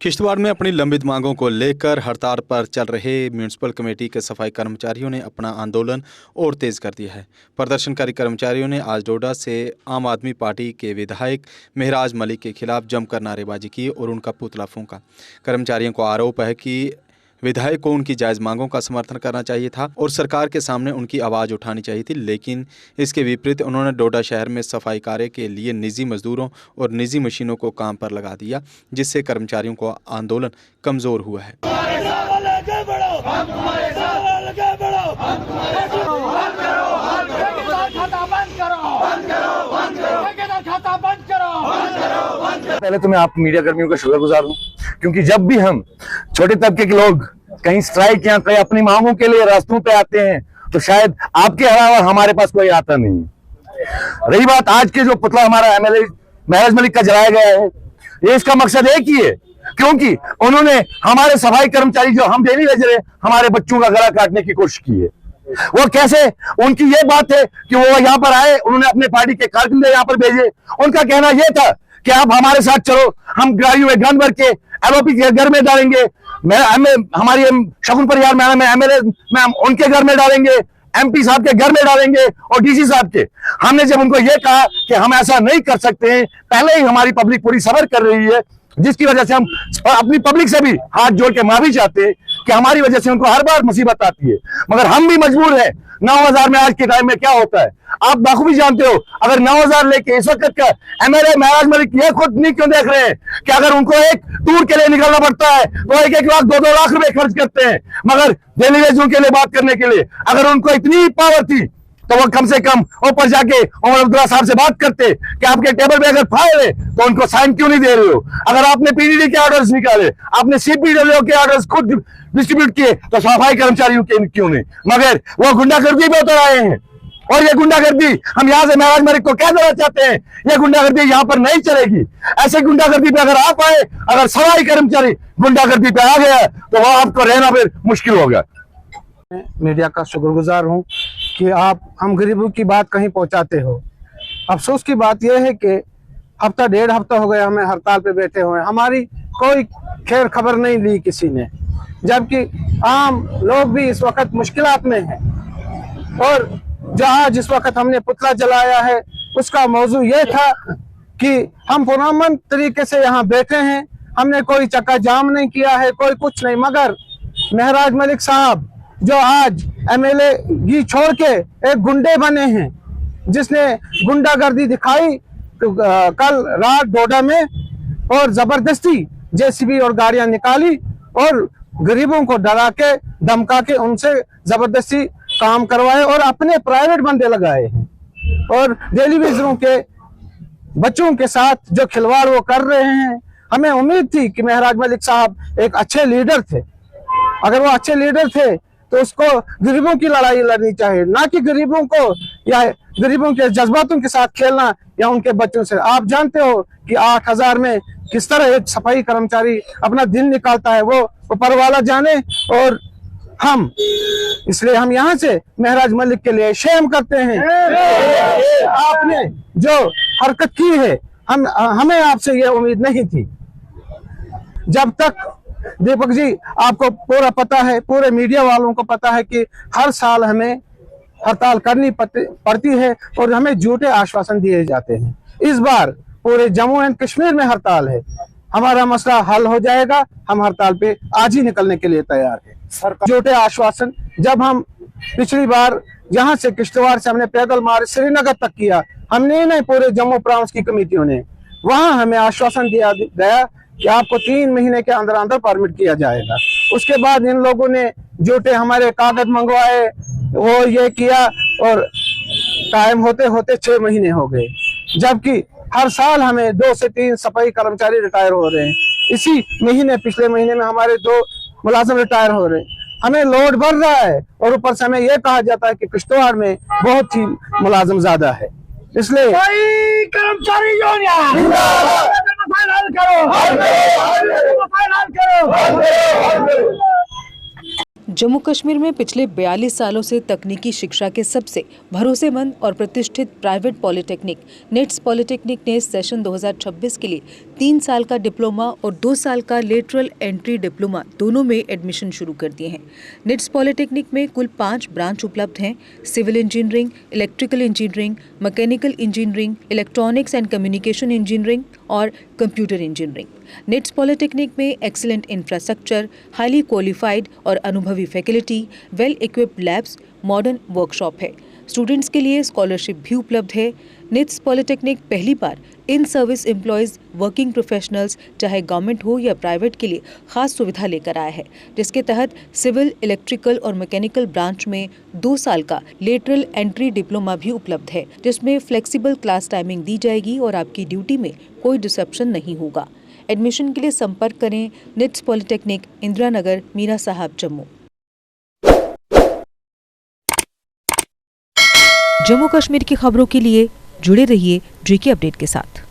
किश्तवाड़ में अपनी लंबित मांगों को लेकर हड़ताल पर चल रहे म्यूनिसिपल कमेटी के सफाई कर्मचारियों ने अपना आंदोलन और तेज कर दिया है। प्रदर्शनकारी कर्मचारियों ने आज डोडा से आम आदमी पार्टी के विधायक महराज मलिक के खिलाफ जमकर नारेबाजी की और उनका पुतला फूंका। कर्मचारियों को आरोप है कि विधायक को उनकी जायज़ मांगों का समर्थन करना चाहिए था और सरकार के सामने उनकी आवाज़ उठानी चाहिए थी, लेकिन इसके विपरीत उन्होंने डोडा शहर में सफाई कार्य के लिए निजी मजदूरों और निजी मशीनों को काम पर लगा दिया, जिससे कर्मचारियों को आंदोलन कमज़ोर हुआ है। पहले तो मैं आप मीडिया कर्मियों का शुक्रगुजार हूं, क्योंकि जब भी हम छोटे तबके के लोग कहीं स्ट्राइक या कहीं अपनी मांगों के लिए रास्तों पे आते हैं तो शायद आपके अलावा हमारे पास कोई आता नहीं। रही बात आज के जो पुतला हमारा एमएलए महराज मलिक का जलाया गया है, ये इसका मकसद एक ही है, क्योंकि उन्होंने हमारे सफाई कर्मचारी जो हम डेली वेज रहे हमारे बच्चों का गला काटने की कोशिश की है। वो कैसे, उनकी ये बात है कि वो यहाँ पर आए, उन्होंने अपने पार्टी के कारकुन यहाँ पर भेजे। उनका कहना यह था कि आप हमारे साथ चलो, हम गाड़ियों में गन भर के एलओपी के घर में डालेंगे, हमारी शगुन परिवार मैडम एमएलए मैम उनके घर में डालेंगे, एमपी साहब के घर में डालेंगे और डीसी साहब के। हमने जब उनको ये कहा कि हम ऐसा नहीं कर सकते हैं, पहले ही हमारी पब्लिक पूरी सबर कर रही है, जिसकी वजह से हम अपनी पब्लिक से भी हाथ जोड़ के माफी चाहते हैं कि हमारी वजह से उनको हर बार मुसीबत आती है, मगर हम भी मजबूर हैं। 9,000 में आज के टाइम में क्या होता है आप बखूबी जानते हो। अगर 9,000 लेके इस वक्त का एमएलए महराज मलिक ये खुद नहीं क्यों देख रहे हैं कि अगर उनको एक टूर के लिए निकलना पड़ता है तो 1-1 लाख 2-2 लाख रुपए खर्च करते हैं, मगर डेली वेजों के लिए बात करने के लिए अगर उनको इतनी पावर थी तो वो कम से कम ऊपर जाके उमर अब्दुल्ला साहब से बात करते कि आपके टेबल पे अगर फाइल है तो उनको साइन क्यों नहीं दे रहे हो। अगर आपने पीडीडी के ऑर्डर्स निकाले, आपने सीपीडब्ल्यू के ऑर्डर्स खुद डिस्ट्रीब्यूट किए तो सफाई कर्मचारियों के क्यों नहीं। मगर वो गुंडागर्दी पे उतर आए हैं और ये गुंडागर्दी हम यहाँ से महराज मलिक को कह देना चाहते हैं, ये गुंडागर्दी यहाँ पर नहीं चलेगी। ऐसे गुंडागर्दी पे अगर आप आए, अगर सफाई कर्मचारी गुंडागर्दी पे आ गया तो वो आपको रहना फिर मुश्किल होगा। मीडिया का शुक्रगुजार हूँ कि आप हम गरीबों की बात कहीं पहुंचाते हो। अफसोस की बात यह है कि हफ्ता 1.5 हफ्ता हो गया हमें हड़ताल पे बैठे हुए, हमारी कोई खैर खबर नहीं ली किसी ने, जबकि आम लोग भी इस वक्त मुश्किलात में हैं। और जहाँ जिस वक्त हमने पुतला जलाया है उसका मौजू ये था कि हम पुरअमन तरीके से यहाँ बैठे हैं, हमने कोई चक्का जाम नहीं किया है, कोई कुछ नहीं, मगर महराज मलिक साहब जो आज एमएलए गी छोड़ के एक गुंडे बने हैं, जिसने गुंडागर्दी दिखाई कल रात डोडा में और जबरदस्ती जेसीबी और गाड़ियां निकाली और गरीबों को डरा के धमका के उनसे जबरदस्ती काम करवाए और अपने प्राइवेट बंदे लगाए हैं और टेलीविजनों के बच्चों के साथ जो खिलवाड़ वो कर रहे हैं। हमें उम्मीद थी कि महराज मलिक साहब एक अच्छे लीडर थे, अगर वो अच्छे लीडर थे तो उसको गरीबों की लड़ाई लड़नी चाहिए, ना कि गरीबों को या गरीबों के जज्बातों के साथ खेलना या उनके बच्चों से। आप जानते हो कि 8,000 में किस तरह एक सफाई कर्मचारी अपना दिन निकालता है, वो ऊपर वाला जाने। और हम इसलिए हम यहाँ से महराज मलिक के लिए शेम करते हैं। आपने जो हरकत की है हमें आपसे ये उम्मीद नहीं थी। जब तक दीपक जी आपको पूरा पता है, पूरे मीडिया वालों को पता है कि हर साल हमें हड़ताल करनी पड़ती है और हमें झूठे आश्वासन दिए जाते हैं। इस बार पूरे जम्मू एंड कश्मीर में हड़ताल है, हमारा मसला हल हो जाएगा, हम हड़ताल पे आज ही निकलने के लिए तैयार है। झूठे आश्वासन, जब हम पिछली बार यहाँ से किश्तवाड़ से हमने पैदल मार्च श्रीनगर तक किया, हमने नहीं पूरे जम्मू प्रांत की कमेटियों ने, वहां हमें आश्वासन दिया गया कि आपको 3 महीने के अंदर अंदर परमिट किया जाएगा। उसके बाद इन लोगों ने झूठे हमारे कागज मंगवाए, वो ये किया और टाइम होते होते 6 महीने हो गए, जबकि हर साल हमें 2 से 3 सफाई कर्मचारी रिटायर हो रहे हैं। इसी महीने पिछले महीने में हमारे 2 मुलाजिम रिटायर हो रहे हैं। हमें लोड बढ़ रहा है और ऊपर से हमें यह कहा जाता है कि किश्तवाड़ में बहुत ही मुलाजिम ज्यादा है, इसलिए कर्मचारी जम्मू कश्मीर में पिछले 42 सालों से तकनीकी शिक्षा के सबसे भरोसेमंद और प्रतिष्ठित प्राइवेट पॉलिटेक्निक निट्स पॉलिटेक्निक ने सेशन 2026 के लिए 3 साल का डिप्लोमा और 2 साल का लेटरल एंट्री डिप्लोमा दोनों में एडमिशन शुरू कर दिए हैं। निट्स पॉलिटेक्निक में कुल 5 ब्रांच उपलब्ध हैं: civil engineering, electrical engineering, mechanical engineering, electronics and communication engineering और कंप्यूटर इंजीनियरिंग। निट्स पॉलिटेक्निक में एक्सीलेंट इंफ्रास्ट्रक्चर, हाईली क्वालिफाइड और अनुभवी faculty, well equipped labs, modern workshop है। स्टूडेंट्स के लिए स्कॉलरशिप भी उपलब्ध है। निट्स पॉलिटेक्निक पहली बार in service employees, working professionals, चाहे गवर्नमेंट हो या प्राइवेट, के लिए खास सुविधा लेकर आया है, जिसके तहत सिविल, इलेक्ट्रिकल और मैकेनिकल ब्रांच में 2 साल का लेटरल एंट्री डिप्लोमा भी उपलब्ध है, जिसमें फ्लेक्सिबल क्लास टाइमिंग दी जाएगी और आपकी ड्यूटी में कोई डिसरप्शन नहीं होगा। एडमिशन के लिए संपर्क करें निट्स पॉलिटेक्निक, इंदिरा नगर, मीरा साहब, जम्मू। जम्मू कश्मीर की खबरों के लिए जुड़े रहिए JK अपडेट के साथ।